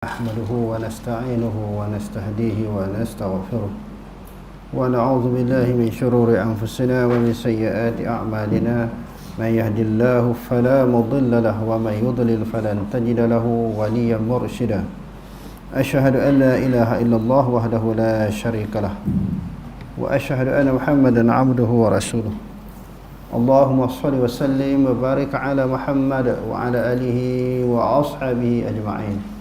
نحمده ونستعينه ونستهديه ونستغفره ونعوذ بالله من شرور أنفسنا ومن سيئات أعمالنا من يهد الله فلا مضل له ومن يضلل فلن تجد له وليا مرشدا أشهد أن لا إله إلا الله وحده لا شريك له وأشهد أن محمدا عبده ورسوله اللهم صل وسلم وبارك على محمد وعلى آله وأصحابه أجمعين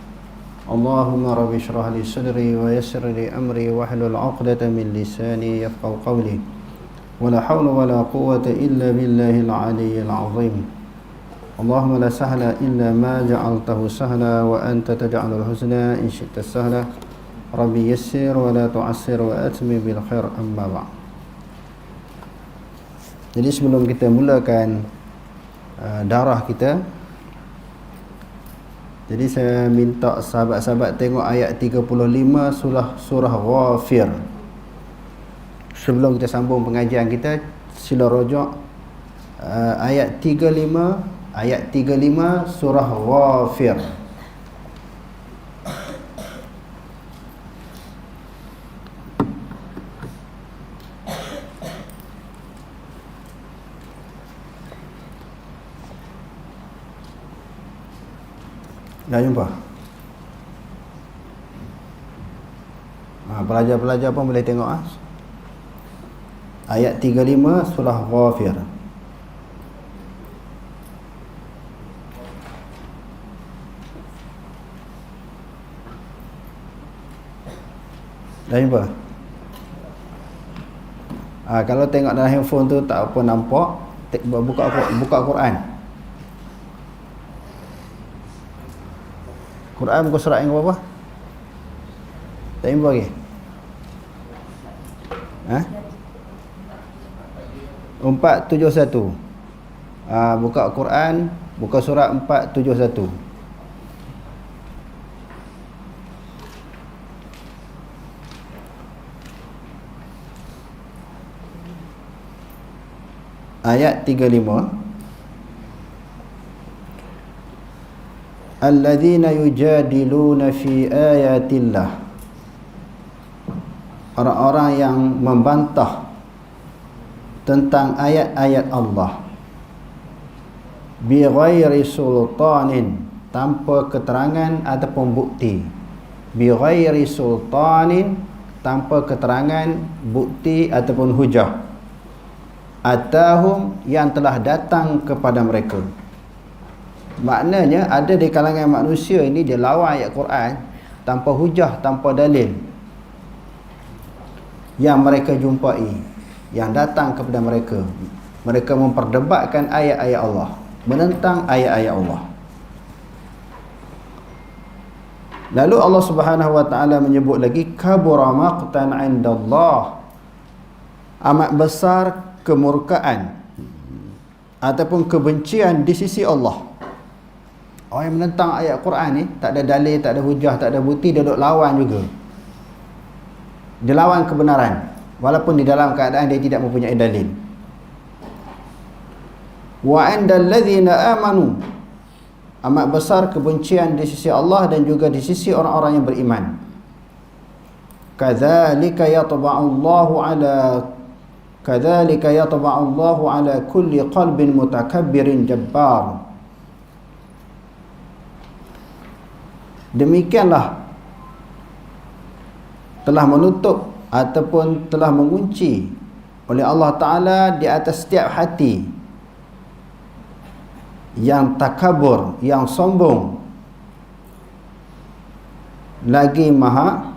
اللهم رب اشرح لي صدري ويسر لي أمري واحلل عقدة من لساني يفقهوا قولي ولا حول ولا قوة إلا بالله العلي العظيم اللهم لا سهل إلا ما جعلته سهلا وأنت تجعل الحزن إن شئت سهلا ربي يسر ولا تعسر وأتمم بالخير أما بعد. Jadi sebelum kita mulakan darah kita, jadi saya minta sahabat-sahabat tengok ayat 35 surah Ghafir. Sebelum kita sambung pengajian kita, sila rujuk ayat 35 surah Ghafir. Dah jumpa? Pelajar-pelajar pun boleh tengok ayat 35 surah Ghafir. Dah jumpa? Kalau tengok dalam handphone tu tak apa nampak, buka Quran. Quran muka surat yang berapa? Tak jumpa lagi? 471. Buka Quran, buka surat 471. Ayat 35. Alladzina yujadiluna fi ayatillah, orang-orang yang membantah tentang ayat-ayat Allah, bi ghairi sultanin, tanpa keterangan ataupun bukti. Bi ghairi sultanin, tanpa keterangan, bukti ataupun hujah. Atahum, yang telah datang kepada mereka. Maknanya ada di kalangan manusia ini dia lawan ayat Quran tanpa hujah, tanpa dalil yang mereka jumpai, yang datang kepada mereka. Mereka memperdebatkan ayat-ayat Allah, menentang ayat-ayat Allah. Lalu Allah Subhanahu wa taala menyebut lagi, kabura maqtan 'indallah, amat besar kemurkaan ataupun kebencian di sisi Allah. Orang yang menentang ayat Quran ni, tak ada dalil, tak ada hujah, tak ada bukti, dia duduk lawan juga. Dia lawan kebenaran, walaupun di dalam keadaan dia tidak mempunyai dalil. Wa 'indal ladzina amanu, amat besar kebencian di sisi Allah dan juga di sisi orang-orang yang beriman. Kadzalika yatba'u Allahu ala kulli qalbin mutakabbirin jabbar. Demikianlah telah menutup ataupun telah mengunci oleh Allah Ta'ala di atas setiap hati yang takabur, yang sombong, lagi maha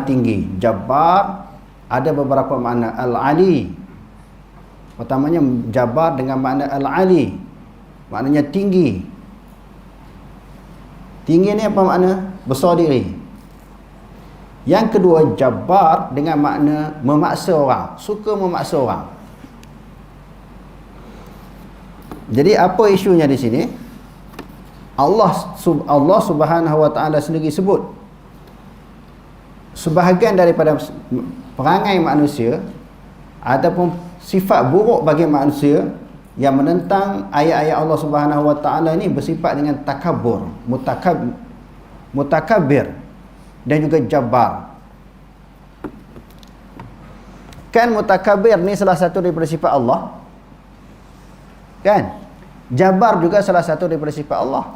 tinggi. Jabbar ada beberapa makna. Al-Ali, pertamanya Jabbar dengan makna Al-Ali, maknanya tinggi. Tinggi ni apa makna? Besar diri. Yang kedua, Jabbar dengan makna memaksa orang, suka memaksa orang. Jadi apa isunya di sini? Allah Subhanahu wa taala sendiri sebut sebahagian daripada perangai manusia ataupun sifat buruk bagi manusia yang menentang ayat-ayat Allah Subhanahu Wa Taala ni bersifat dengan takabur, mutakabir dan juga jabbar. Kan mutakabir ni salah satu daripada sifat Allah, kan? Jabbar juga salah satu daripada sifat Allah.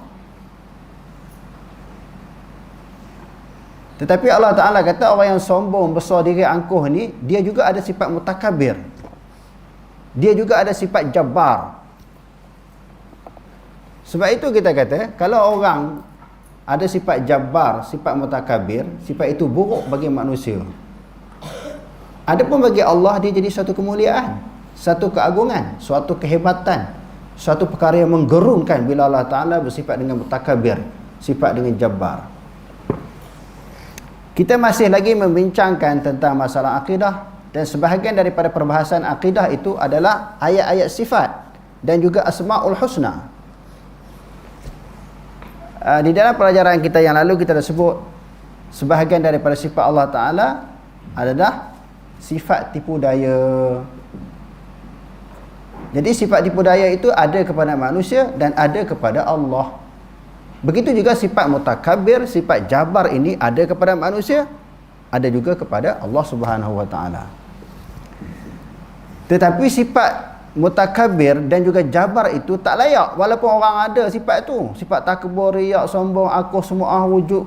Tetapi Allah Ta'ala kata orang yang sombong, besar diri, angkuh ni, dia juga ada sifat mutakabir, dia juga ada sifat jabbar. Sebab itu kita kata, kalau orang ada sifat jabbar, sifat mutakabir, sifat itu buruk bagi manusia. Adapun bagi Allah, dia jadi satu kemuliaan, satu keagungan, suatu kehebatan, suatu perkara yang menggerunkan bila Allah Ta'ala bersifat dengan mutakabir, sifat dengan jabbar. Kita masih lagi membincangkan tentang masalah akidah, dan sebahagian daripada perbahasan akidah itu adalah ayat-ayat sifat dan juga asma'ul husna. Di dalam pelajaran kita yang lalu kita dah sebut sebahagian daripada sifat Allah Ta'ala adalah sifat tipu daya. Jadi sifat tipu daya itu ada kepada manusia dan ada kepada Allah. Begitu juga sifat mutakabir, sifat jabar ini ada kepada manusia, ada juga kepada Allah Subhanahu Wa Taala. Tetapi sifat mutakabir dan juga jabar itu tak layak, walaupun orang ada sifat tu, sifat takabur, riak, sombong, aku semua wujud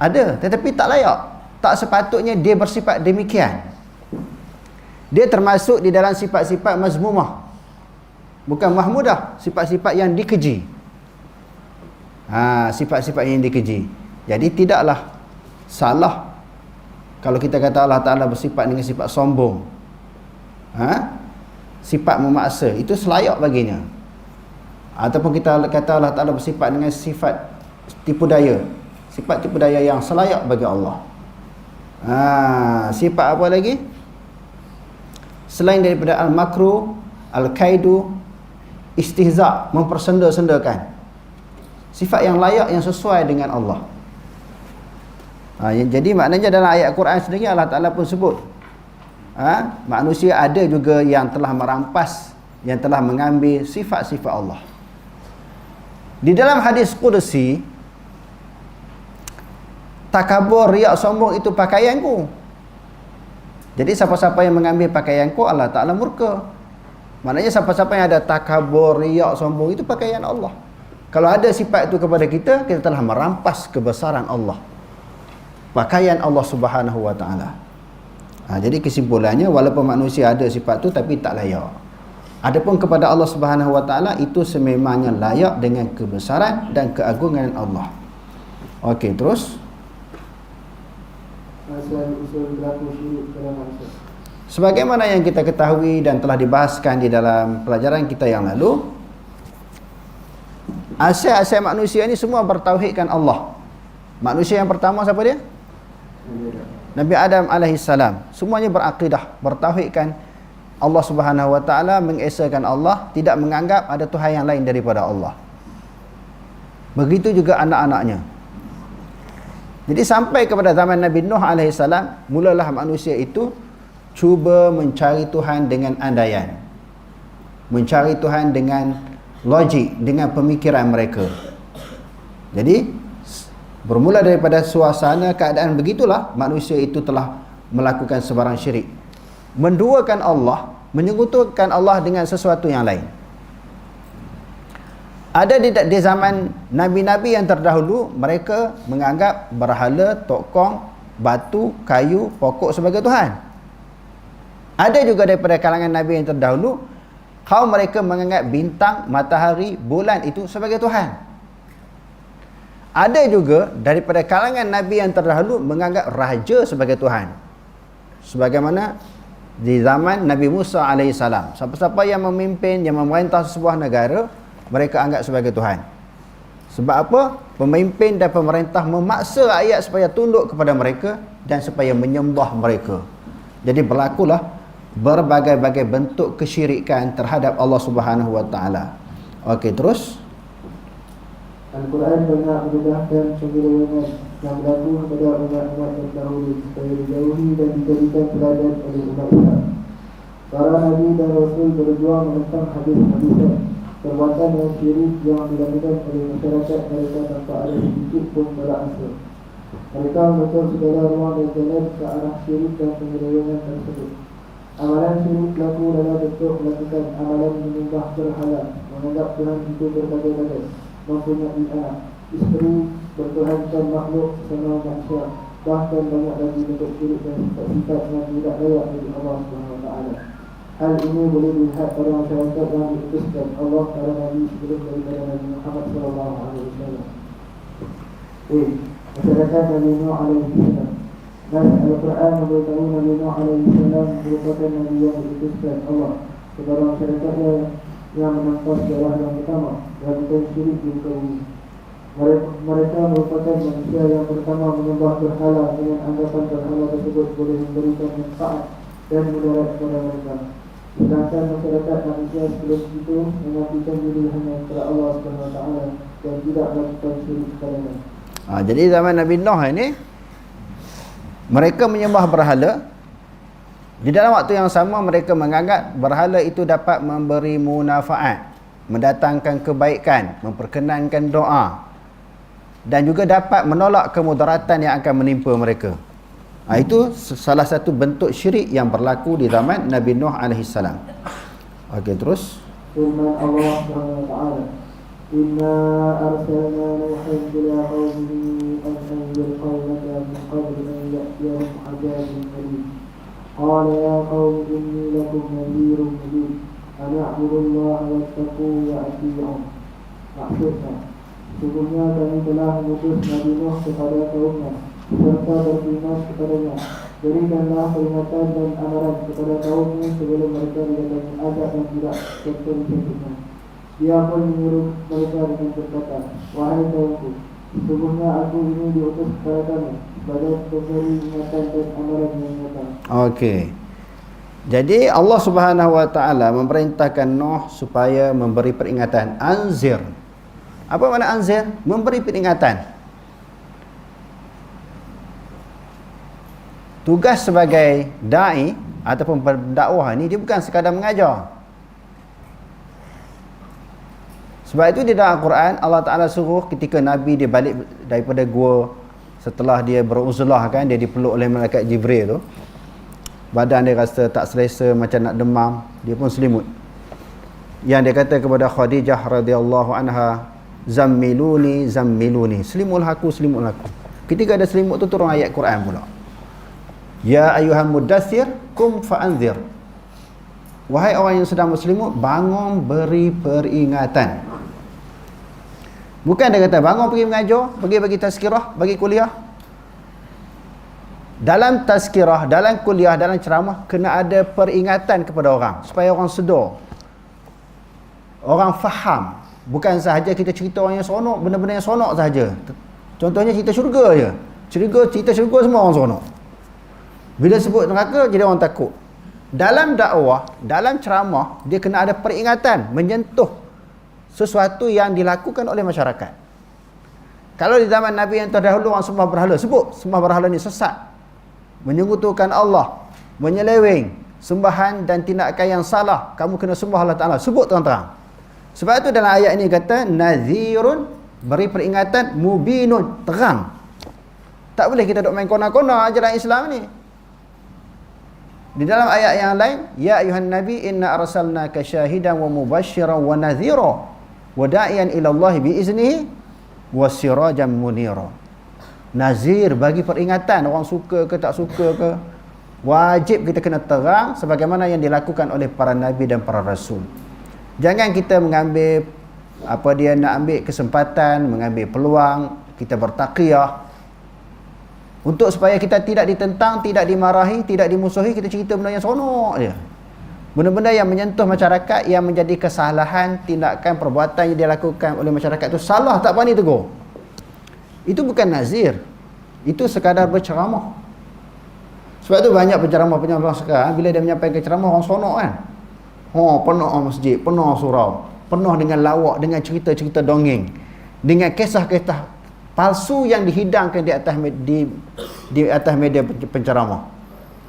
ada, tetapi tak layak. Tak sepatutnya dia bersifat demikian. Dia termasuk di dalam sifat-sifat mazmumah, bukan mahmudah, sifat-sifat yang dikeji. Sifat-sifat yang dikeji. Jadi tidaklah salah kalau kita kata Allah Ta'ala bersifat dengan sifat sombong, sifat memaksa, itu selayak baginya. Ataupun kita kata Allah Ta'ala bersifat dengan sifat tipu daya, sifat tipu daya yang selayak bagi Allah. Sifat apa lagi selain daripada al-makru, al-kaidu, istihza', mempersenda-sendakan, sifat yang layak, yang sesuai dengan Allah. Jadi maknanya dalam ayat Quran sendiri Allah Ta'ala pun sebut, manusia ada juga yang telah merampas, yang telah mengambil sifat-sifat Allah. Di dalam hadis Qudsi, takabur, riak, sombong itu pakaianku. Jadi siapa-siapa yang mengambil pakaianku, Allah Ta'ala murka. Maknanya siapa-siapa yang ada takabur, riak, sombong, itu pakaian Allah. Kalau ada sifat itu kepada kita, kita telah merampas kebesaran Allah, pakaian Allah Subhanahu Wa Taala. Jadi kesimpulannya, walaupun manusia ada sifat itu tapi tak layak. Adapun kepada Allah Subhanahu Wa Taala itu sememangnya layak dengan kebesaran dan keagungan Allah. Okey, terus. Sebagaimana yang kita ketahui dan telah dibahaskan di dalam pelajaran kita yang lalu, asal-asal manusia ni semua bertauhidkan Allah. Manusia yang pertama siapa dia? Nabi Adam alaihissalam. Semuanya berakidah, bertauhidkan Allah Subhanahu Wa Taala, mengesakan Allah, tidak menganggap ada Tuhan yang lain daripada Allah. Begitu juga anak-anaknya. Jadi sampai kepada zaman Nabi Nuh alaihissalam, mulalah manusia itu cuba mencari Tuhan dengan andaian, mencari Tuhan dengan logik, dengan pemikiran mereka. Jadi bermula daripada suasana keadaan begitulah manusia itu telah melakukan sebarang syirik, menduakan Allah, menyekutukan Allah dengan sesuatu yang lain. Ada di zaman nabi-nabi yang terdahulu, mereka menganggap berhala, tokong, batu, kayu, pokok sebagai Tuhan. Ada juga daripada kalangan nabi yang terdahulu, kaum mereka menganggap bintang, matahari, bulan itu sebagai Tuhan. Ada juga daripada kalangan nabi yang terdahulu menganggap raja sebagai Tuhan. Sebagaimana di zaman Nabi Musa alaihissalam, siapa-siapa yang memimpin, yang memerintah sebuah negara, mereka anggap sebagai Tuhan. Sebab apa? Pemimpin dan pemerintah memaksa rakyat supaya tunduk kepada mereka dan supaya menyembah mereka. Jadi berlakulah berbagai-bagai bentuk kesyirikan terhadap Allah Subhanahu Wa Taala. Okey, terus. Al-Quran banyak mendedahkan penyelewengan yang berlaku pada umat-umat terdahulu supaya dijauhi dan dijadikan teladan oleh umat-umat. Para Nabi dan Rasul berjuang menentang hadis-hadisnya. Perbuatan yang syirik yang dilakukan oleh masyarakat mereka tanpa ada sedikit pun berasal. Mereka menutup segala ruang dan jalan ke arah syirik dan penyelewengan tersebut. Amalan syirik berlaku dalam bentuk melakukan amalan menyembah berhala, menganggap Tuhan itu berbagai-bagai, mempunyai anak, isteri, bertuhankan makhluk sesama manusia, bahkan banyak lagi bentuk syirik dan sifat-sifat yang tidak layak bagi Allah SWT. Hal ini boleh dilihat pada masyarakat yang diutuskan Allah para Nabi sebelum daripada Nabi Muhammad SAW. Masyarakat Nabi Nuh AS. Dan Al-Quran memberitahu Nabi Nuh AS merupakan Nabi yang diutuskan Allah kepada masyarakatnya yang menampak sejarah yang pertama dan bukan syirik di muka bumi. Mereka merupakan manusia yang pertama menyembah berhala dengan anggapan berhala tersebut boleh memberikan manfaat dan mudarat kepada mereka. Sedangkan masyarakat manusia sebelum itu mengakukan diri hanya kepada Allah SWT dan tidak melakukan syirik kepadanya. Jadi zaman Nabi Nuh ini mereka menyembah berhala. Di dalam waktu yang sama mereka menganggap berhala itu dapat memberi munafaat, mendatangkan kebaikan, memperkenankan doa, dan juga dapat menolak kemudaratan yang akan menimpa mereka. Itu salah satu bentuk syirik yang berlaku di zaman Nabi Nuh AS. Okey, terus firman Allah SWT, Inna arsalna Nuhan ila qawmihi an anzir qawmaka min qabli an ya'tiyahum azabun alim. Qala ya qawmi inni lakum nadhirun mubin an a'budu Allah wattaqu wa ati'un. Maksudnya, sesungguhnya kami telah mengutus Nabi Nuh kepada kaumnya serta beriman kepadanya. Berikanlah peringatan dan amaran kepada kaumnya sebelum mereka didatangi azab yang tidak tertentu. Dia pun menyuruh mereka dengan berkata, wahai kaumku, sesungguhnya aku ini diutus kepada kamu sebagai pemberi ingatan dan amaran yang nyata. Okey. Jadi Allah Subhanahu Wa Taala memerintahkan Nuh supaya memberi peringatan. Anzir. Apa makna anzir? Memberi peringatan. Tugas sebagai da'i ataupun pendakwah ni dia bukan sekadar mengajar. Sebab itu di dalam Al-Quran Allah Ta'ala suruh ketika Nabi dia balik daripada gua setelah dia beruzlah kan, dia dipeluk oleh malaikat Jibril tu, badan dia rasa tak selesa, macam nak demam, dia pun selimut. Yang dia kata kepada Khadijah radhiyallahu anha, zammiluni zammiluni, selimutlah aku, selimutlah aku. Ketika ada selimut tu turun ayat Quran pula, ya ayuhan mudaththir kum fa'anzir, wahai orang yang sedang berselimut, bangun beri peringatan. Bukan dia kata bangun pergi mengajar, pergi bagi tazkirah, bagi kuliah. Dalam tazkirah, dalam kuliah, dalam ceramah kena ada peringatan kepada orang supaya orang sedar, orang faham. Bukan sahaja kita cerita orang yang seronok, benda-benda yang seronok sahaja. Contohnya cerita syurga je. Cerita syurga semua orang seronok. Bila sebut neraka jadi orang takut. Dalam dakwah, dalam ceramah, dia kena ada peringatan, menyentuh sesuatu yang dilakukan oleh masyarakat. Kalau di zaman Nabi yang terdahulu orang sembah berhala, sebut sembah berhala ni sesat, menyekutukan Allah, menyeleweng, sembahan dan tindakan yang salah, kamu kena sembah Allah Ta'ala, sebut terang-terang. Sebab itu dalam ayat ini kata nadhirun, beri peringatan, mubinun, terang. Tak boleh kita duk main kona-kona ajaran Islam ni. Di dalam ayat yang lain, ya ayuhan nabi inna arsalnaka syahidan wa mubasysyiran wa nadhira wa da'iyan ila Allah bi iznihi wa sirajan munira. Nazir, bagi peringatan, orang suka ke tak suka ke, wajib kita kena terang sebagaimana yang dilakukan oleh para nabi dan para rasul. Jangan kita mengambil dia nak ambil kesempatan, mengambil peluang, kita bertaqiyah untuk supaya kita tidak ditentang, tidak dimarahi, tidak dimusuhi, kita cerita benda yang seronok je. Benda-benda yang menyentuh masyarakat, yang menjadi kesalahan, tindakan, perbuatan yang dilakukan oleh masyarakat itu salah, tak berani tegur. Itu bukan nazir. Itu sekadar berceramah. Sebab tu banyak penceramah-penceramah sekarang, bila dia menyampaikan ceramah, orang seronok kan. Penuh masjid, penuh surau, penuh dengan lawak, dengan cerita-cerita dongeng, dengan kisah-kisah palsu yang dihidangkan di atas media penceramah,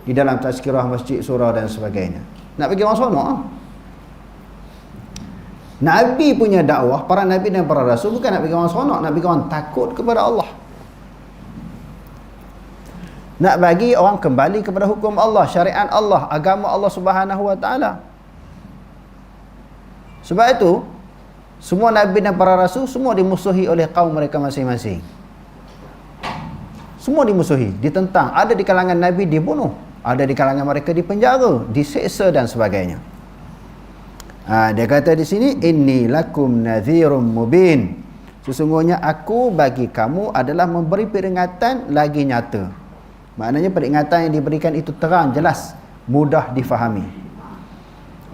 di dalam tazkirah masjid, surau dan sebagainya. Nak bagi orang seronok lah. Nabi punya dakwah, para Nabi dan para Rasul bukan nak bagi orang seronok, nak bagi orang takut kepada Allah. Nak bagi orang kembali kepada hukum Allah, syariat Allah, agama Allah Subhanahu Wa Taala. Sebab itu, semua Nabi dan para Rasul semua dimusuhi oleh kaum mereka masing-masing. Semua dimusuhi, ditentang. Ada di kalangan Nabi dibunuh, ada di kalangan mereka dipenjara, diseksa dan sebagainya. Dia kata di sini, inni lakum nadhirum mubin. Sesungguhnya aku bagi kamu adalah memberi peringatan lagi nyata. Maknanya peringatan yang diberikan itu terang, jelas, mudah difahami.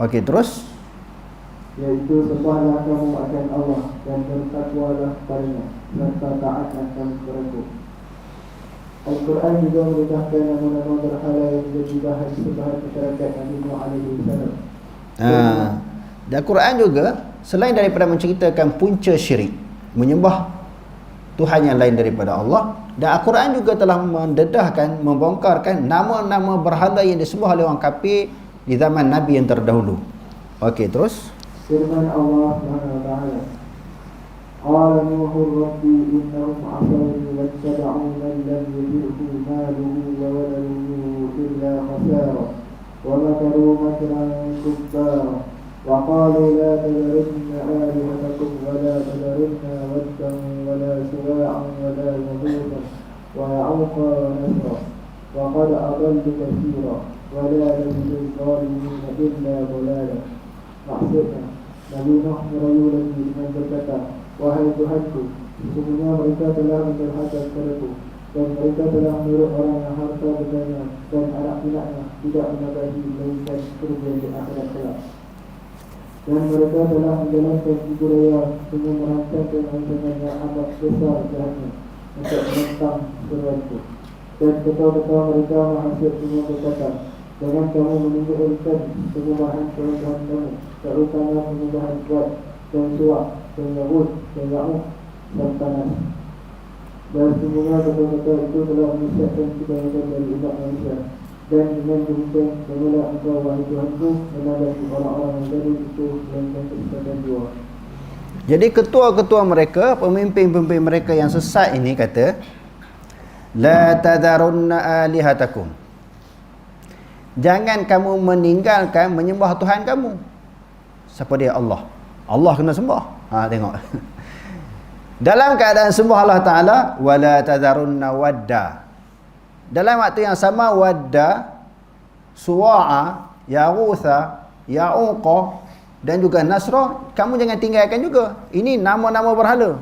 Okey, terus. Yaitu sembahlah kamu akan Allah dan bertakwalah padanya, serta taatlah kamu kepadaku. Al-Quran juga memerintahkan nama-nama berhala yang menjadi bahan sebahan masyarakat Nabi Nuh alaihi salam. Dan Al-Quran juga selain daripada menceritakan punca syirik, menyembah Tuhan yang lain daripada Allah, dan Al-Quran juga telah mendedahkan, membongkarkan nama-nama berhala yang disembah oleh orang kafir di zaman Nabi yang terdahulu. Okey, terus. Firman Allah SWT, Qala Nuhur Rabbi innahum asawni wattaba'u man lam yudhirhu maluhu wa waladuhu illa khasara wa makaru makran kubbara wa qalu la tadharunna alihatakum wa la tadharunna waddan wa la suwa'an wa la yaghutha wa ya'uqa wa nasra wa qad adallu katsira wa la yazidu adh-dhalimina illa dhalala. Maksudnya, Nabi Nuh merayu lagi dengan berkata, wahai Tuhanku, sesungguhnya mereka telah menderhaka kepadaku, dan mereka telah menurut orang yang harta bendanya dan anak anaknya tidak menagih melainkan kerugian di akhirat kelak. Dan mereka telah menjalankan tipu daya dengan merancangkan rancangan yang amat besar jahatnya untuk menentang seruanku. Dan kata-kata mereka menghasut dengan berkata, jangan kamu meninggalkan penyembahan Tuhan kamu, terutama penyembahan Wat dan Suwa dan Yahud dan Ya'uq dan Tanas. Dan sesungguhnya kata-kata itu telah menyesatkan kebanyakan dari umat manusia. Dan dengan demikian, janganlah engkau wahai Tuhanku menandai orang-orang yang dari itu yang kesesatan jiwa. Jadi ketua-ketua mereka, pemimpin-pemimpin mereka yang sesat ini kata, la tadharunna alihatakum. Jangan kamu meninggalkan menyembah Tuhan kamu. Siapa dia? Allah. Allah kena sembah. Tengok. Dalam keadaan sembah Allah Ta'ala, wala tadharunna wadda. Dalam waktu yang sama, wadda, suwa'a, yaghutha, ya'uqa dan juga nasra, kamu jangan tinggalkan juga. Ini nama-nama berhala.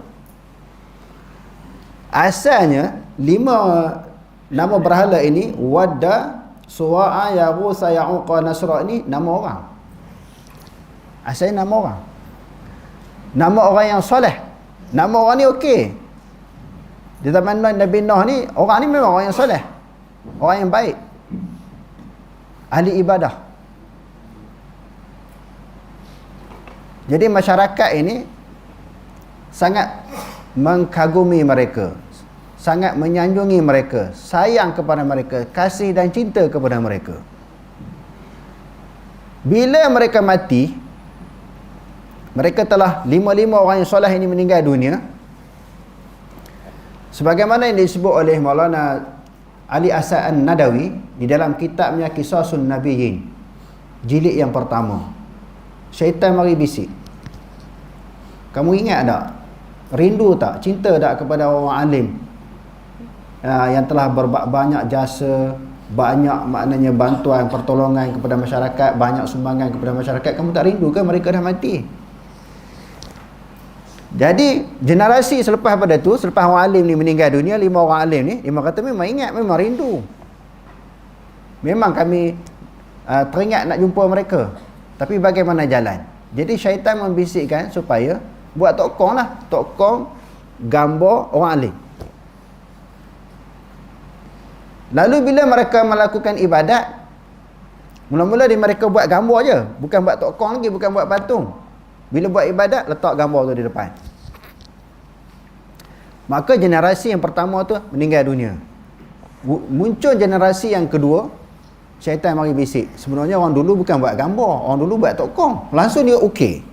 Asalnya 5 nama berhala ini, wadda, suwa'a, yaghutha, ya'uqa, nasra, ini nama orang. Asalnya nama orang. Nama orang yang soleh. Nama orang ni okey. Di zaman Nabi Nuh ni, orang ni memang orang yang soleh, orang yang baik, ahli ibadah. Jadi masyarakat ini sangat mengkagumi mereka, sangat menyanjungi mereka, sayang kepada mereka, kasih dan cinta kepada mereka. Bila mereka mati, mereka telah 5 orang yang soleh ini meninggal dunia, sebagaimana yang disebut oleh Maulana Ali Asad An-Nadawi di dalam kitabnya Qisasun Nabiyyin, jilid yang pertama. Syaitan mari bisik. Kamu ingat tak? Rindu tak? Cinta tak kepada orang alim yang telah banyak jasa, banyak maknanya bantuan, pertolongan kepada masyarakat, banyak sumbangan kepada masyarakat? Kamu tak rindu ke mereka dah mati? Jadi generasi selepas pada tu, selepas orang alim ni meninggal dunia, 5 orang alim ni, dia kata memang ingat, memang rindu, memang kami teringat nak jumpa mereka, tapi bagaimana jalan? Jadi syaitan membisikkan supaya buat tokong lah, tokong gambar orang alim. Lalu bila mereka melakukan ibadat, mula-mula mereka buat gambar je, bukan buat tokong lagi, bukan buat patung. Bila buat ibadat, letak gambar tu di depan. Maka generasi yang pertama tu meninggal dunia. Muncul generasi yang kedua, syaitan mari bisik. Sebenarnya orang dulu bukan buat gambar, orang dulu buat tokong. Langsung dia ukir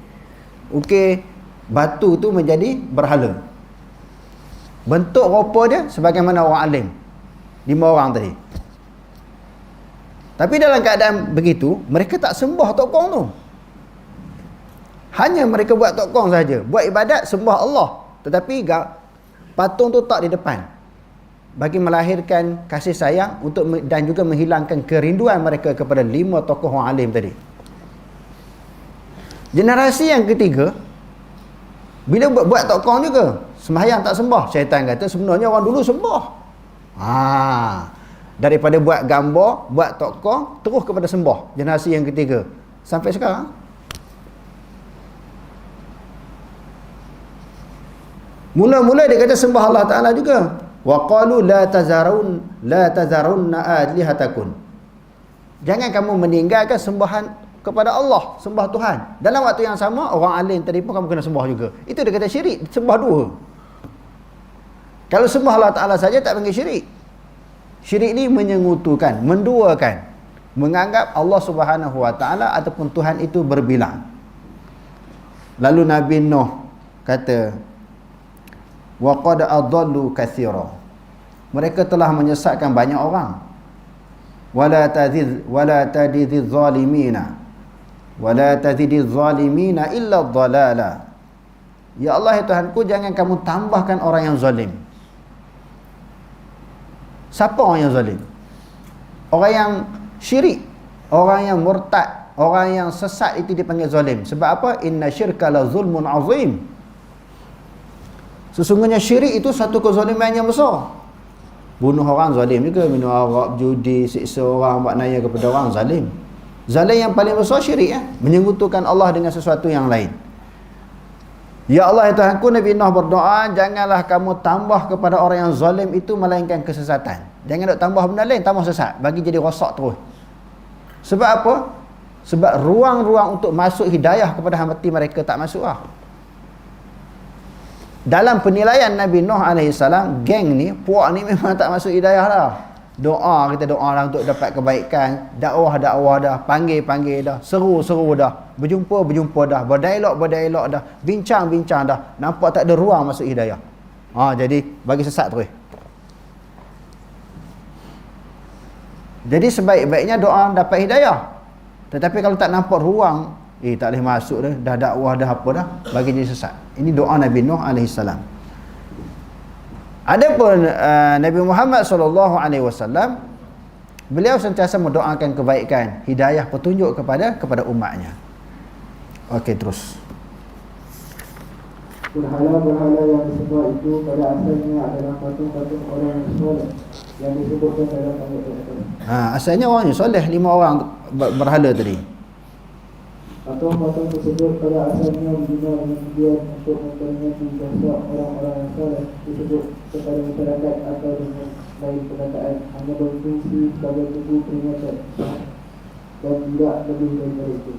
batu tu menjadi berhala. Bentuk rupa dia sebagaimana orang alim, 5 orang tadi. Tapi dalam keadaan begitu, mereka tak sembah tokong tu. Hanya mereka buat tokong saja, buat ibadat, sembah Allah. Tetapi patung tu tak di depan, bagi melahirkan kasih sayang dan juga menghilangkan kerinduan mereka kepada 5 tokoh orang alim tadi. Generasi yang ketiga, bila buat tokong juga, sembahyang tak sembah. Syaitan kata sebenarnya orang dulu sembah. Daripada buat gambar, buat tokong, terus kepada sembah. Generasi yang ketiga sampai sekarang. Mula-mula dia kata sembah Allah Ta'ala juga. Wa qalu la tazarunna alihatakum. Jangan kamu meninggalkan sembahan kepada Allah, sembah Tuhan. Dalam waktu yang sama, orang alim tadi pun kamu kena sembah juga. Itu dia kata syirik, sembah dua. Kalau sembah Allah Ta'ala saja tak panggil syirik. Syirik ni menyengutukan, menduakan, menganggap Allah Subhanahu Wa Ta'ala ataupun Tuhan itu berbilang. Lalu Nabi Nuh kata, wa qad adallu katsira. Mereka telah menyesatkan banyak orang. Wala tadidziz zalimina illa dhalala. Ya Allah, ya Tuhanku, jangan kamu tambahkan orang yang zalim. Siapa orang yang zalim? Orang yang syirik, orang yang murtad, orang yang sesat itu dipanggil zalim. Sebab apa? Inna syirka la zulmun azim. Sesungguhnya syirik itu satu kezaliman yang besar. Bunuh orang zalim juga, minum arak, judi, siksa orang, buat naya kepada orang, zalim. Zalim yang paling besar syirik, menyekutukan Allah dengan sesuatu yang lain. Ya Allah, ya Tuhanku, Nabi Nuh berdoa, janganlah kamu tambah kepada orang yang zalim itu melainkan kesesatan. Jangan nak tambah benda lain, tambah sesat, bagi jadi rosak terus. Sebab apa? Sebab ruang-ruang untuk masuk hidayah kepada hati mereka tak masuk lah. Dalam penilaian Nabi Nuh AS, geng ni, puak ni memang tak masuk hidayah dah. Doa, kita doa lah untuk dapat kebaikan, dakwah dah, panggil dah, seru dah, berjumpa dah, berdialog dah, bincang dah, nampak tak ada ruang masuk hidayah. Jadi bagi sesat terus. Jadi sebaik-baiknya doa dapat hidayah. Tetapi kalau tak nampak ruang, tak boleh masuk dah dakwah dah apa dah, bagi jadi sesat. Ini doa Nabi Nuh AS. Adapun Nabi Muhammad SAW, beliau sentiasa mendoakan kebaikan, hidayah, petunjuk kepada umatnya. Okey, terus. Berhala-berhala yang disembah itu pada asalnya adalah patung-patung orang yang soleh yang disebutkan dalam ayat-ayat. Asalnya orang yang soleh, 5 orang berhala tadi. Patung-patung tersebut pada asalnya dibina dengan tujuan untuk memperingati jasa orang-orang yang soleh disebut kepada masyarakat atau dengan lain perkataan hanya berfungsi sebagai tugu peringatan dan tidak lebih daripada itu.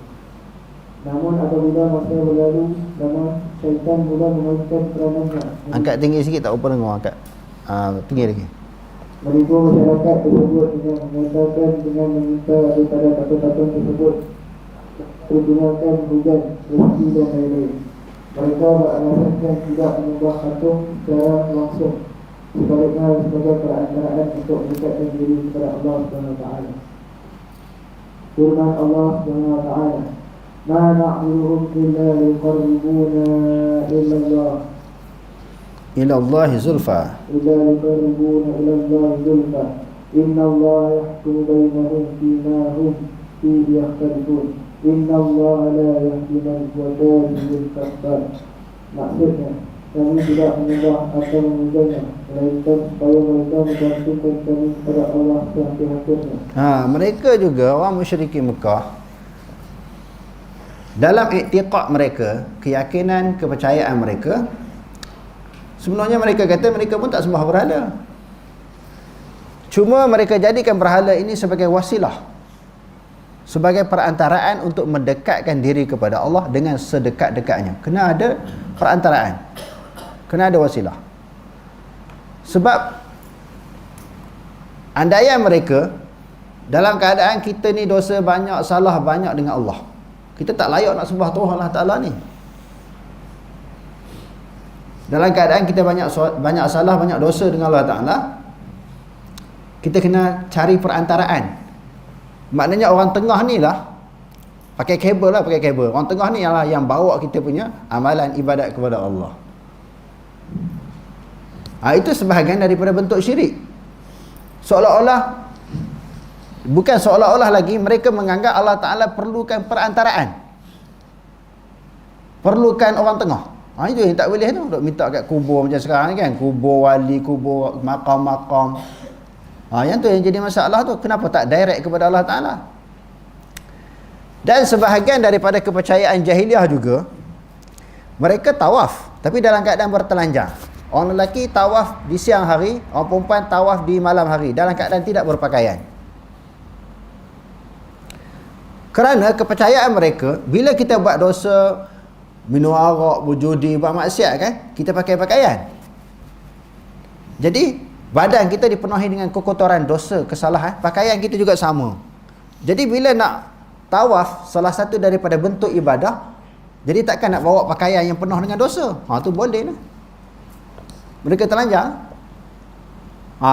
Namun apabila masa berlalu, namun syaitan mula memainkan peranannya. Angkat tinggi sikit, tak apa dengar, angkat tinggi lagi. Menipu masyarakat tersebut dengan mengatakan dengan meminta daripada patung-patung tersebut pergunakan hujan, rezeki dan lain-lain. Mereka beralasan tidak menyembah patung secara langsung, sebaliknya sebagai perantaraan untuk mendekatkan diri kepada Allah SWT. Firman Allah SWT, Ma na'buduhum illa liqarribuna ila Allah zulfa. Inna Allah yahkumu bainahum fima hum fihi yakhtalifun. Inna Allah la yahdi man huwa kadhibun kafar. Maksudnya, kami tidak menyembah atau memujinya, melainkan supaya mereka menggantungkan kami kepada Allah sehati-hatinya. Mereka juga orang musyrikin Mekah, dalam iktiqad mereka, keyakinan, kepercayaan mereka, sebenarnya mereka kata mereka pun tak sembah berhala. Cuma mereka jadikan berhala ini sebagai wasilah, sebagai perantaraan untuk mendekatkan diri kepada Allah dengan sedekat-dekatnya. Kena ada perantaraan, kena ada wasilah. Sebab andaian mereka dalam keadaan kita ni dosa banyak, salah banyak dengan Allah. Kita tak layak nak sembah Tuhan Allah Ta'ala ni. Dalam keadaan kita banyak salah, banyak dosa dengan Allah Ta'ala, kita kena cari perantaraan. Maknanya orang tengah ni lah, pakai kabel. Orang tengah ni ialah yang bawa kita punya amalan ibadat kepada Allah. Itu sebahagian daripada bentuk syirik. Bukan seolah-olah lagi mereka menganggap Allah Ta'ala perlukan perantaraan, perlukan orang tengah. Itu yang tak boleh tu. Duk minta kat kubur macam sekarang ni kan, kubur wali, kubur makam-makam. Yang tu yang jadi masalah tu. Kenapa tak direct kepada Allah Ta'ala? Dan sebahagian daripada kepercayaan jahiliah juga, mereka tawaf tapi dalam keadaan bertelanjang. Orang lelaki tawaf di siang hari, orang perempuan tawaf di malam hari dalam keadaan tidak berpakaian. Kerana kepercayaan mereka, bila kita buat dosa, minum arak, berjudi, buat maksiat kan, kita pakai pakaian. Jadi badan kita dipenuhi dengan kekotoran, dosa, kesalahan. Pakaian kita juga sama. Jadi bila nak tawaf, salah satu daripada bentuk ibadah, jadi takkan nak bawa pakaian yang penuh dengan dosa. Tu boleh lah. Mereka telanjang.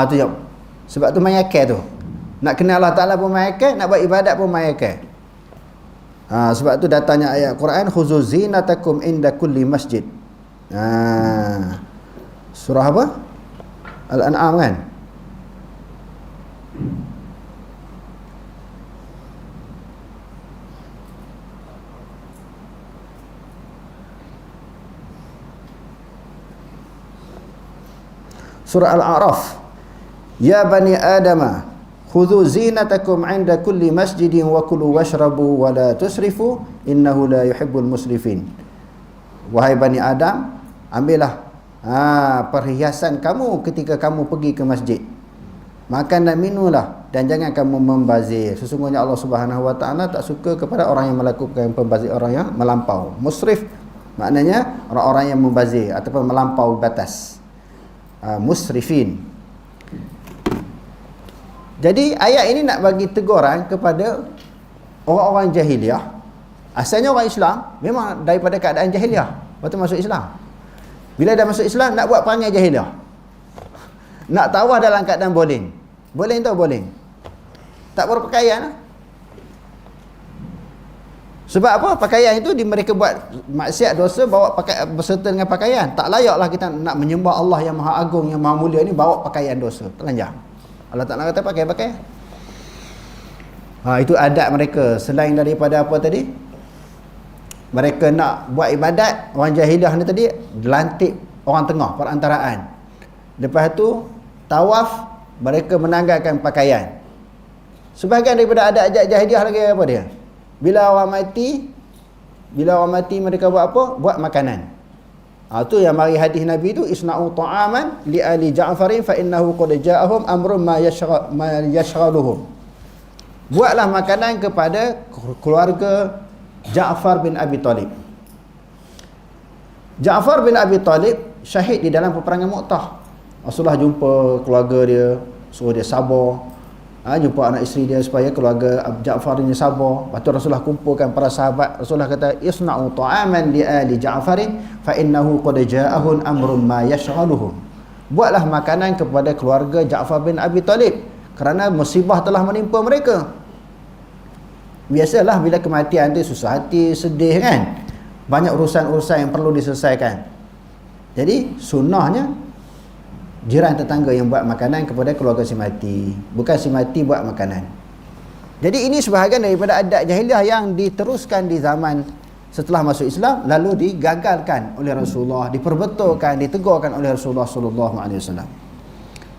Tu jom. Sebab tu mayakal tu. Nak kenal Allah Ta'ala pun mayakal, nak buat ibadat pun mayakal. Sebab tu datangnya ayat Quran, khuzu zinatakum inda kulli masjid. Surah apa? Al-An'am kan? Surah Al-A'raf. Ya bani Adama khudhu zinatakum 'inda kulli masjidin wa kulu washrabu wa la tusrifu innahu la yuhibbul musrifin. Wahai bani Adam, ambillah perhiasan kamu ketika kamu pergi ke masjid. Makan dan minumlah dan jangan kamu membazir. Sesungguhnya Allah Subhanahu wa taala tak suka kepada orang yang melakukan pembazir, orang yang melampau. Musrif maknanya orang-orang yang membazir ataupun melampau batas. Musrifin. Jadi ayat ini nak bagi teguran kepada orang-orang jahiliah. Asalnya orang Islam memang daripada keadaan jahiliah, lepas tu masuk Islam. Bila dah masuk Islam, nak buat perangai jahiliah, nak tawaf dalam keadaan boling. Boling tu boling, tak berpakaian. Sebab apa? Pakaian itu mereka buat maksiat, dosa, bawa berserta dengan pakaian. Tak layaklah kita nak menyembah Allah yang Maha Agung, yang Maha Mulia ni bawa pakaian dosa, telanjang. Allah Ta'ala kata pakai pakaian. Itu adat mereka. Selain daripada apa tadi, mereka nak buat ibadat, orang jahiliah ni tadi lantik orang tengah, perantaraan. Lepas tu tawaf, mereka menanggalkan pakaian. Sebahagian daripada adat jahiliah lagi apa dia? Bila orang mati mereka buat apa? Buat makanan. Tu yang mari hadis Nabi tu, isna'u ta'aman li ali Ja'farin fa innahu qad ja'ahum amrun ma yashghaluhum. Buatlah makanan kepada keluarga Ja'far bin Abi Talib. Ja'far bin Abi Talib syahid di dalam peperangan Mu'tah. Rasulullah jumpa keluarga dia, suruh dia sabar. Jumpa anak isteri dia supaya keluarga Ja'far ini sabar. Lepas tu Rasulullah kumpulkan para sahabat. Rasulullah kata, isna'u ta'aman li ali Ja'farin fa innahu qad ja'ahun amrun ma yashghaluhum. Buatlah makanan kepada keluarga Ja'far bin Abi Talib kerana musibah telah menimpa mereka. Biasalah bila kematian tu susah hati, sedih kan, banyak urusan-urusan yang perlu diselesaikan. Jadi sunnahnya jiran tetangga yang buat makanan kepada keluarga si mati, bukan si mati buat makanan. Jadi ini sebahagian daripada adat jahiliah yang diteruskan di zaman setelah masuk Islam, lalu digagalkan oleh Rasulullah, diperbetulkan, ditegurkan oleh Rasulullah sallallahu alaihi wasallam.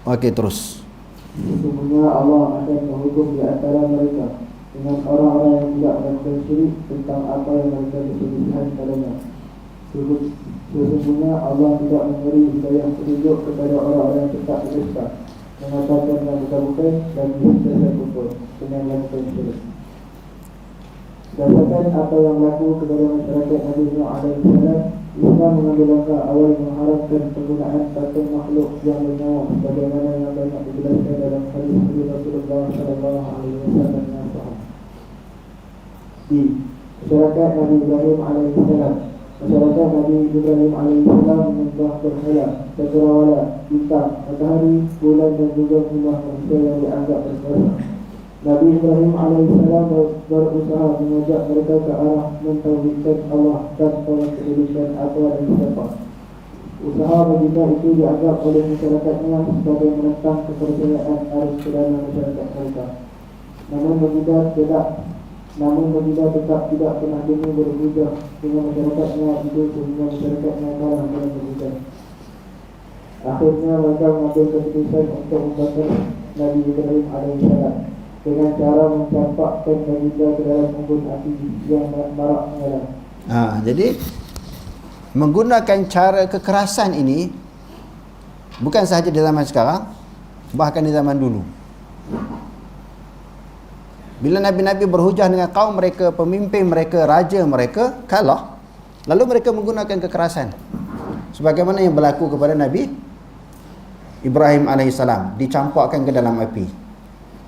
Okey, terus. Sesungguhnya Allah akan menghukum di antara mereka dengan orang-orang yang tidak melakukan syirik tentang apa yang mereka berselisihan padanya. Sesungguhnya Allah tidak memberi hidayah petunjuk kepada orang-orang yang tetap berdusta, mengatakan yang bukan-bukan dan berdusta kufur dengan melakukan syirik. Berdasarkan apa yang berlaku kepada masyarakat Nabi Nuh alaihi salam Islam mengambil langkah awal mengharamkan penggunaan patung makhluk yang bernyawa sebagaimana yang banyak dijelaskan dalam hadis Rasulullah sallallahu alaihi wasallam yang sahih. Di masyarakat Nabi Ibrahim alaihissalam, masyarakat Nabi Ibrahim alaihissalam menyembah berhala, cakrawala, bintang, matahari, bulan dan juga jumlah manusia yang dianggap berkuasa. Nabi Ibrahim alaihissalam berusaha mengajak mereka ke arah mentauhidkan Allah dan mengedudukan Allah dan siapa. Usaha baginda itu dianggap oleh masyarakatnya sebagai menentang kepercayaan arus perdana masyarakat mereka. Namun baginda tetap tidak pernah demi berhujah dengan masyarakatnya itu sehingga masyarakatnya kalah dalam berhujah. Akhirnya mereka mengambil keputusan untuk membakar Nabi Ibrahim alaihissalam dengan cara mencampakkan baginda ke dalam unggun api yang marak menyala. Jadi menggunakan cara kekerasan ini bukan sahaja di zaman sekarang, bahkan di zaman dulu. Bila nabi-nabi berhujah dengan kaum mereka, pemimpin mereka, raja mereka kalah, lalu mereka menggunakan kekerasan. Sebagaimana yang berlaku kepada Nabi Ibrahim alaihissalam, dicampakkan ke dalam api.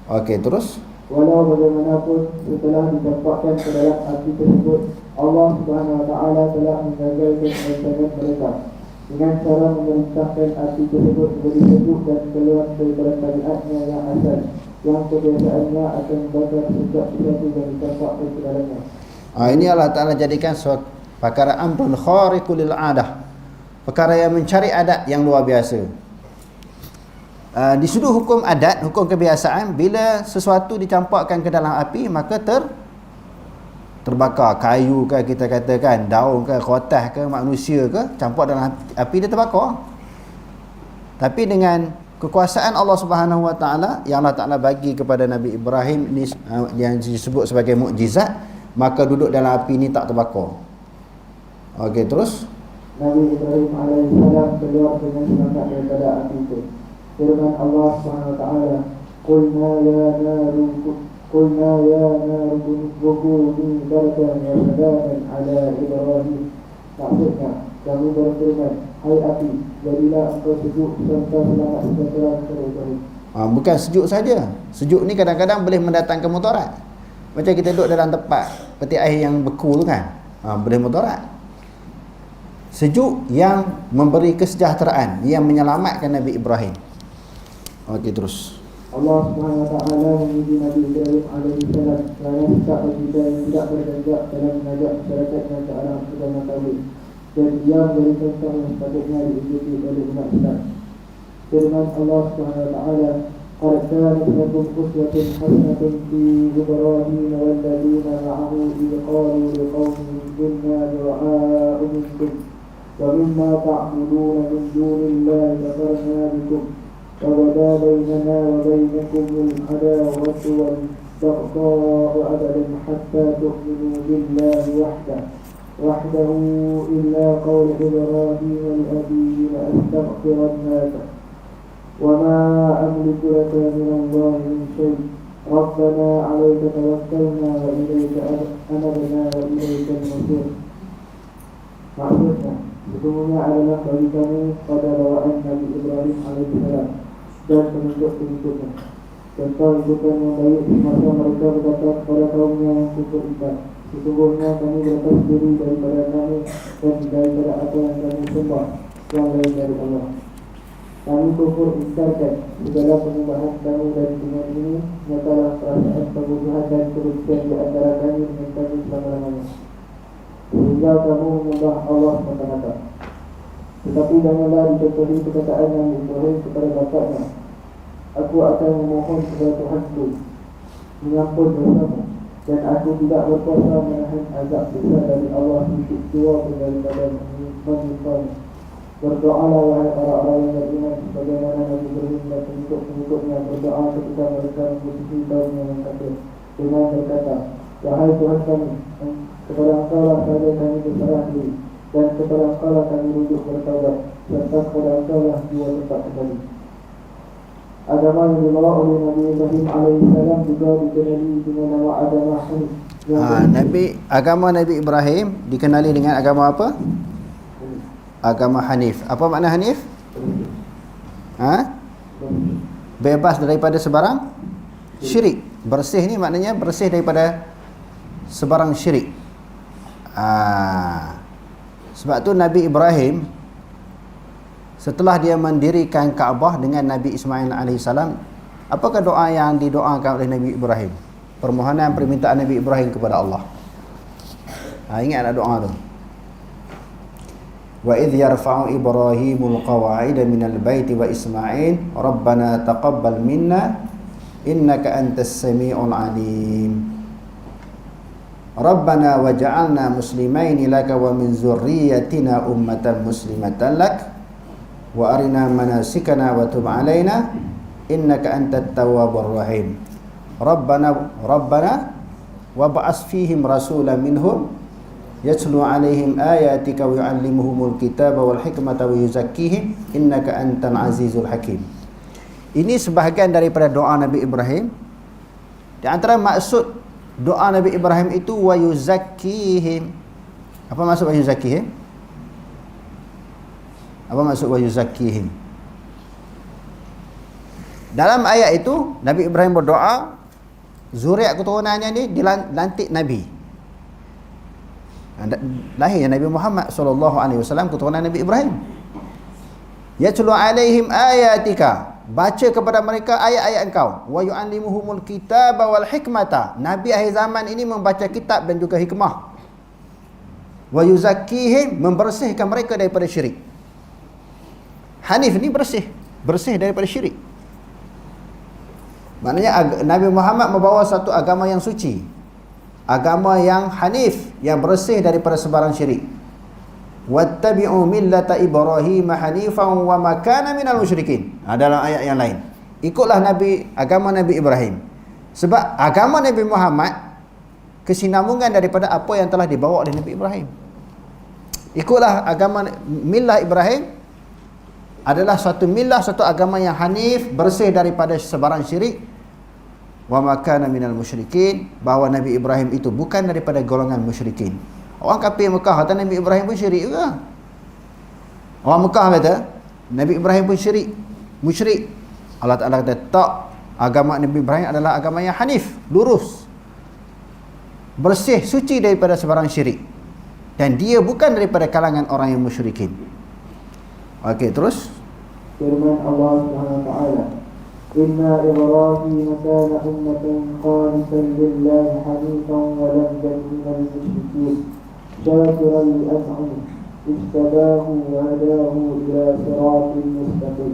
Okey, terus walau bagaimanapun setelah dicampakkan ke dalam api tersebut, Allah Subhanahu wa taala telah menggagalkan rencana mereka dengan cara memerintahkan api tersebut menjadi sejuk dan keluar daripada tabiatnya yang asal, yang kebiasaannya akan membakar sejak sesuatu yang dicampakkan ke dalamnya. Ini Allah Ta'ala jadikan suatu perkara amrun khariqul lil adah, perkara yang mencari adat yang luar biasa. Di sudut hukum adat, hukum kebiasaan, bila sesuatu dicampakkan ke dalam api, maka terbakar. Kayu ke, kita katakan daun ke, khotah ke, manusia ke, campak dalam api, dia terbakar. Tapi dengan kekuasaan Allah Subhanahu wa taala yang Allah Taala bagi kepada Nabi Ibrahim ni, yang disebut sebagai mukjizat, maka duduk dalam api ni tak terbakar. Okey, terus Nabi Ibrahim alaihissalam keluar dengan selamat daripada api itu. Firman Allah Subhanahu wa taala, "Qulna ya naru kuni bardan wa salaman ala Ibrahim." Maksudnya, kami berfirman, hai api, jadilah engkau sejuk serta selamat sejahtera kepada Ibrahim. Bukan sejuk saja. Sejuk ni kadang-kadang boleh mendatangkan mudarat. Macam kita duduk dalam tempat peti air yang beku tu kan, boleh mudarat. Sejuk yang memberi kesejahteraan, yang menyelamatkan Nabi Ibrahim. Okey, terus Allah Subhanahu wa taala memuji Nabi Ibrahim alaihissalam kerana sikap baginda yang tidak berganjak dalam mengajak masyarakatnya ke arah agama tauhid, dan ia menjadi contoh yang sepatutnya diikuti oleh umat Islam. Firman Allah Subhanahu wa taala, "Qad kanat lakum uswatun hasanatun fi Ibrahim wal ladzina ma'ahu idh qalu liqaumihim inna bura'a'u minkum wa mimma ta'buduna min dunillahi kafarna bikum وَبَدَا بَيْنَنَا وَبَيْنَكُمُ الْعَدَاوَةُ وَالْبَغْضَاءُ أَبَدًا حَتَّى تُؤْمِنُوا بِاللَّهِ وَحْدَهُ إِلَّا قَوْلَ إِبْرَاهِيمَ لِأَبِيهِ لَأَسْتَغْفِرَنَّ لَكَ وَمَا أَمْلِكُ لَكَ مِنَ اللَّهِ مِنْ شَيْءٍ رَبَّنَا عَلَيْكَ تَوَكَّلْنَا وَإِلَيْكَ أَنَبْنَا وَإِلَيْكَ الْمَصِيرُ. Maksudnya, sesungguhnya adalah bagi kami pada bawaan Nabi Ibrahim alaihissalam dan pengikut-pengikutnya. Contoh ikutan yang baik semasa mereka berkata kepada kaumnya yang kufur iman, sesungguhnya kami berlepas diri daripada kami dan daripada apa yang kami sembah yang lain dari Allah. Kami kufur ingkarkan segala penyembahan kami, dan dengan ini nyatalah perasaan permusuhan dan kebencian di antara kami dengan kami selama-lamanya, sehingga kamu menyembah Allah semata-mata. Tetapi janganlah dicontohi perkataan Nabi Ibrahim kepada bapaknya, aku akan memohon kepada Tuhanku mengampun dosamu, dan aku tidak berkuasa menahan azab besar dari Allah titik dua pun daripada menimpanya. Berdoalah wahai para orang yang beriman, sebagaimana Nabi Ibrahim dan pengikut-pengikutnya berdoa ketika mereka membutuhkan kaumnya yang kafir, dengan berkata, wahai Tuhan kami, kepada Engkau lah sahaja kami berserah diri, dan kepada Engkau lah kami rujuk bertaubat, serta kepada Engkau lah jiwa tetap kembali. Agama yang dibawa oleh Nabi Ibrahim alaihissalam juga dikenali dengan nama agama Hanif. Agama Nabi Ibrahim dikenali dengan agama apa? agama Hanif. Apa makna Hanif? Bebas daripada sebarang syirik. Bersih ni maknanya bersih daripada sebarang syirik. Sebab tu Nabi Ibrahim, setelah dia mendirikan Kaabah dengan Nabi Ismail AS, apakah doa yang didoakan oleh Nabi Ibrahim? Permohonan permintaan Nabi Ibrahim kepada Allah. Ingatlah doa tu. Wa idh yarfa'u Ibrahimul qawa'ida minal baiti wa Ismail Rabbana taqabbal minna innaka antas sami'ul alim. Rabbana waj'alna muslimaini laka wa min zurriyyatina ummatan muslimatan lak wa arina manasikana wa tub alaina innaka antat tawwabur rahim. Rabbana wa ba'as fihim rasulan minhum yatlu alaihim ayatika wa yu'allimuhumul kitaba wal hikmata wa yuzakkihim innaka antal azizul hakim. Ini sebahagian daripada doa Nabi Ibrahim. Di antara maksud doa Nabi Ibrahim itu wa yuzakkihim. Apa maksud wa yuzakkihim? Apa maksud wa yuzakkihim? Dalam ayat itu Nabi Ibrahim berdoa zuriat keturunannya ni dilantik Nabi. Lahirnya Nabi Muhammad SAW keturunan Nabi Ibrahim. Yatlu alaihim ayatika, baca kepada mereka ayat-ayat engkau. Wa yu'allimuhumul kitaba wal hikmata, Nabi akhir zaman ini membaca kitab dan juga hikmah. Wa yuzakkihim, membersihkan mereka daripada syirik. Hanif ni bersih daripada syirik. Maknanya Nabi Muhammad membawa satu agama yang suci, agama yang hanif, yang bersih daripada sebarang syirik. Wattabi'u millata Ibrahim hanifan wa ma kana minal musyrikin. Dalam ayat yang lain, ikutlah agama Nabi Ibrahim. Sebab agama Nabi Muhammad kesinambungan daripada apa yang telah dibawa oleh Nabi Ibrahim. Ikutlah agama millah Ibrahim adalah suatu millah, suatu agama yang hanif, bersih daripada sebarang syirik. Wa ma kana minal musyrikin, bahawa Nabi Ibrahim itu bukan daripada golongan musyrikin. Orang kafir Mekah kata Nabi Ibrahim pun syirik juga. Orang Mekah kata Nabi Ibrahim pun musyrik. Allah Ta'ala kata tak, agama Nabi Ibrahim adalah agama yang hanif, lurus, bersih, suci daripada sebarang syirik, dan dia bukan daripada kalangan orang yang musyrikin. Okey, terus firman Allah Subhanahu wa taala, inna Ibrahim kana ummatan qanitan lillahi hanifan wa lam yakun minal musyrikeen syakiran li an'amihi istabahu wa hadahu ila siratin mustaqim.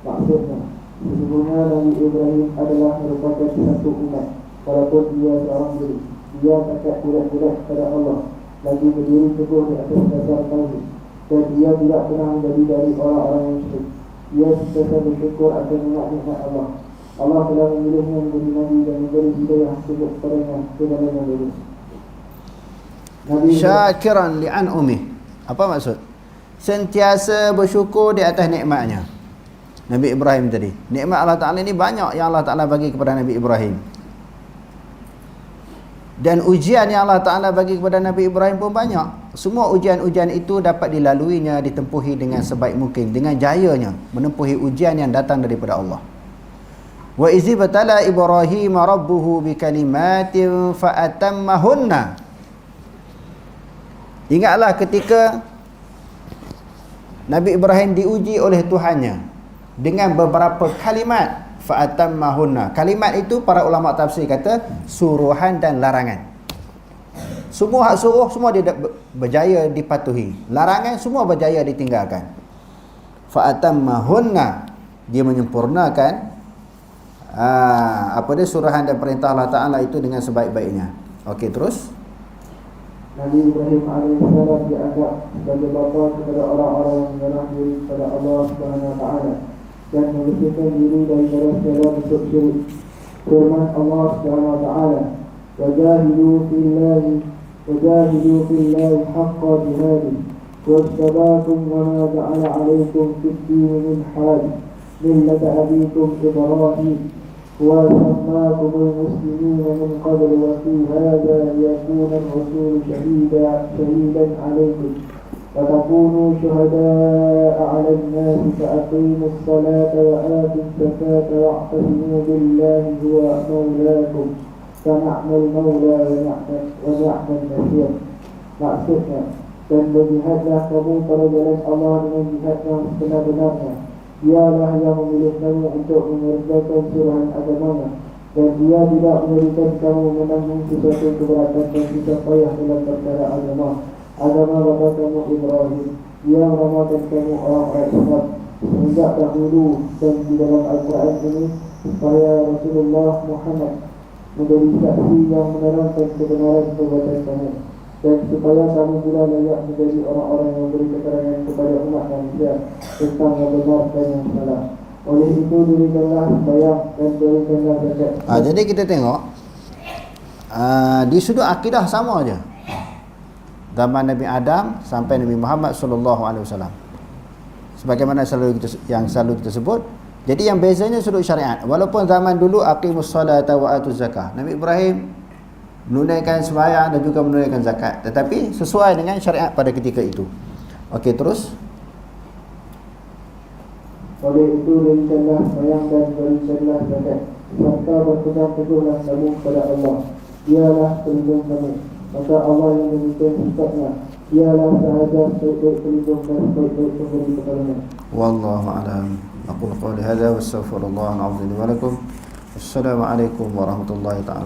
Maksudnya, sesungguhnya Nabi Ibrahim adalah merupakan satu umat, walaupun dia seorang diri. Dia takut bulat-bulat kepada Allah, lagi berdiri teguh di atas dasar tauhid, dan dia tidak pernah menjadi dari orang-orang yang musyrik. Dia sentiasa bersyukur akan nikmat Allah. Allah telah memilihnya menjadi Nabi dan memberi hidayah kepadanya ke dalam yang lurus. Syakiran li'an'umih. Apa maksud? Sentiasa bersyukur di atas nikmatnya. Nabi Ibrahim tadi, nikmat Allah Ta'ala ini banyak yang Allah Ta'ala bagi kepada Nabi Ibrahim. Dan ujian yang Allah Ta'ala bagi kepada Nabi Ibrahim pun banyak. Semua ujian-ujian itu dapat dilaluinya, ditempuhi dengan sebaik mungkin, dengan jayanya menempuhi ujian yang datang daripada Allah. Wa izi batala Ibrahim rabbuhu bikalimatin fa'atammahunna. Ingatlah ketika Nabi Ibrahim diuji oleh Tuhannya dengan beberapa kalimat, fa'atammahunna. Kalimat itu para ulama tafsir kata suruhan dan larangan. Semua hak suruh semua dia berjaya dipatuhi, larangan semua berjaya ditinggalkan. Fa'atammahunna, dia menyempurnakan suruhan dan perintah Allah Ta'ala itu dengan sebaik-baiknya. Okey, terus Nabi Ibrahim alaihissalam dianggap sebagai bapa kepada orang-orang yang menyerah diri kepada Allah Subhanahu wa taala dan membersihkan diri daripada segala bentuk syirik. Firman Allah Subhanahu wa taala, "Wajahidu fillahi haqqa jihadih wajtabakum wa ma ja'ala 'alaykum fid-din min haraj millata abikum Ibrahim wa sammakumul muslimina min qabl wa fi hadha liyakuna ar-rasulu shahidan 'alaykum وتكونوا شهداء على الناس فأقيموا الصلاة وآتوا الزكاة واعتصموا بالله هو مولاكم فنعم المولى ونعم النصير. Maksudnya, dan berjihadlah kamu pada jalan Allah dengan jihad yang sebenar-benarnya. Dialah yang memilih kamu untuk mengerjakan suruhan agamanya, dan dia tidak memberikan kamu menanggung sesuatu keberatan dan susah payah dalam perkara agama bapa kamu Ibrahim. Dia meramakan kamu orang-orang Islam sejak dahulu, dan di dalam Al-Quran ini supaya Rasulullah Muhammad menjadi saksi yang menerangkan kebenaran perbuatan kamu, dan supaya kamu pula layak menjadi orang-orang yang beri keterangan kepada umat manusia tentang yang benar dan yang salah. Oleh itu dirikanlah sembahyang dan berikanlah zakat. Jadi kita tengok di sudut akidah sama aja. Zaman Nabi Adam sampai Nabi Muhammad sallallahu alaihi wasallam. Sebagaimana selalu kita sebut. Jadi yang bezanya sudut syariat. Walaupun zaman dulu aqimus salata wa atuz zakah. Nabi Ibrahim menunaikan sembahyang dan juga menunaikan zakat, tetapi sesuai dengan syariat pada ketika itu. Okey, terus. Oleh itu berikanlah sembahyang dan berikanlah zakat, serta berpegang teguhlah kamu kepada Allah. Dialah pelindung kamu. Maka Allah yang demikian sifatnya, dialah sahaja sebaik pelindung dan sebaik pemberi pertolongan. Wallahu a'lam. Aqulu qawli hadza wa astaghfirullah al-'azim li wa lakum. Assalamualaikum warahmatullahi taala